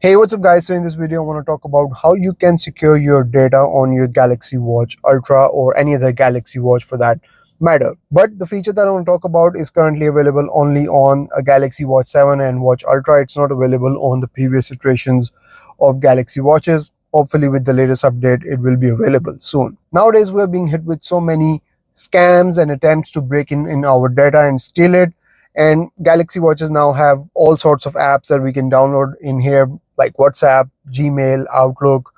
Hey, what's up guys? So in this video I want to talk about how you can secure your data on your Galaxy Watch Ultra or any other Galaxy Watch for that matter. But the feature that I want to talk about is currently available only on a Galaxy Watch 7 and Watch Ultra. It's not available on the previous iterations of Galaxy Watches. Hopefully with the latest update it will be available soon. Nowadays we're being hit with so many scams and attempts to break in our data and steal it. And Galaxy Watches now have all sorts of apps that we can download in here, like WhatsApp, Gmail, Outlook,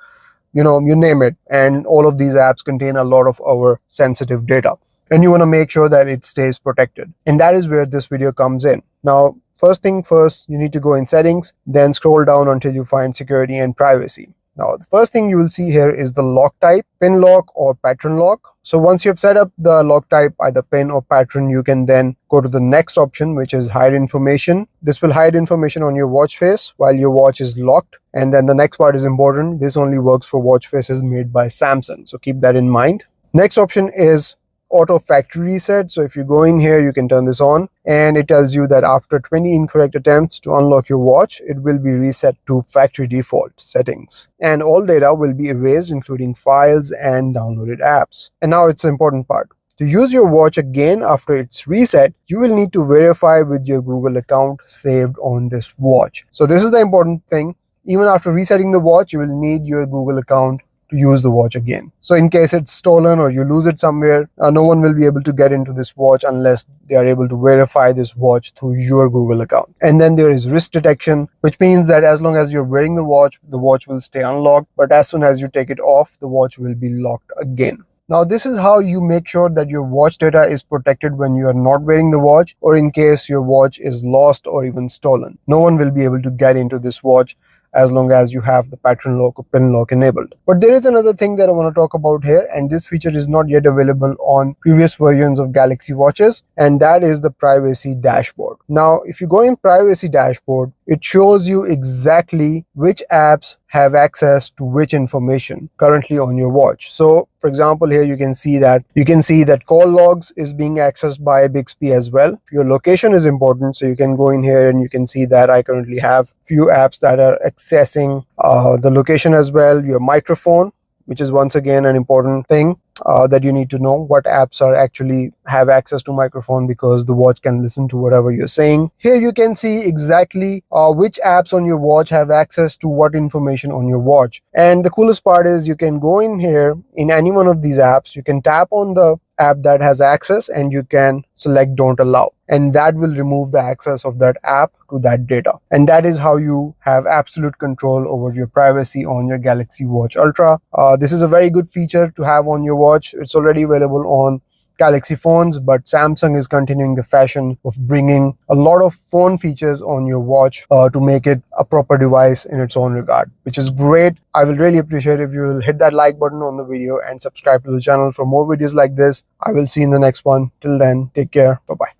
you name it. And all of these apps contain a lot of our sensitive data. And you want to make sure that it stays protected. And that is where this video comes in. Now, first thing first, you need to go in settings, then scroll down until you find security and privacy. Now, the first thing you will see here is the lock type, pin lock or pattern lock. So once you have set up the lock type, either pin or pattern, you can then go to the next option, which is hide information. This will hide information on your watch face while your watch is locked. And then the next part is important. This only works for watch faces made by Samsung. So keep that in mind. Next option is auto factory reset. So if you go in here, you can turn this on and it tells you that after 20 incorrect attempts to unlock your watch, it will be reset to factory default settings and all data will be erased, including files and downloaded apps. And now it's the important part. To use your watch again after it's reset, you will need to verify with your Google account saved on this watch. So this is the important thing. Even after resetting the watch, you will need your Google account to use the watch again. So in case it's stolen or you lose it somewhere, no one will be able to get into this watch unless they are able to verify this watch through your Google account. And then there is wrist detection, which means that as long as you're wearing the watch will stay unlocked. But as soon as you take it off, the watch will be locked again. Now, this is how you make sure that your watch data is protected when you are not wearing the watch or in case your watch is lost or even stolen. No one will be able to get into this watch as long as you have the pattern lock or pin lock enabled. But there is another thing that I want to talk about here, and this feature is not yet available on previous versions of Galaxy watches, and that is the privacy dashboard. Now, if you go in privacy dashboard, it shows you exactly which apps have access to which information currently on your watch. So for example, here you can see that call logs is being accessed by Bixby as well. Your location is important, so you can go in here and you can see that I currently have few apps that are accessing the location as well. Your microphone, which is once again an important thing that you need to know what apps are actually have access to microphone, because the watch can listen to whatever you're saying. Here you can see exactly which apps on your watch have access to what information on your watch. And the coolest part is you can go in here in any one of these apps, you can tap on the app that has access and you can select don't allow, and that will remove the access of that app to that data. And that is how you have absolute control over your privacy on your Galaxy Watch Ultra. This is a very good feature to have on your watch. It's already available on Galaxy phones, but Samsung is continuing the fashion of bringing a lot of phone features on your watch to make it a proper device in its own regard, which is great. I will really appreciate if you will hit that like button on the video and subscribe to the channel for more videos like this. I will see you in the next one. Till then, take care. Bye-bye.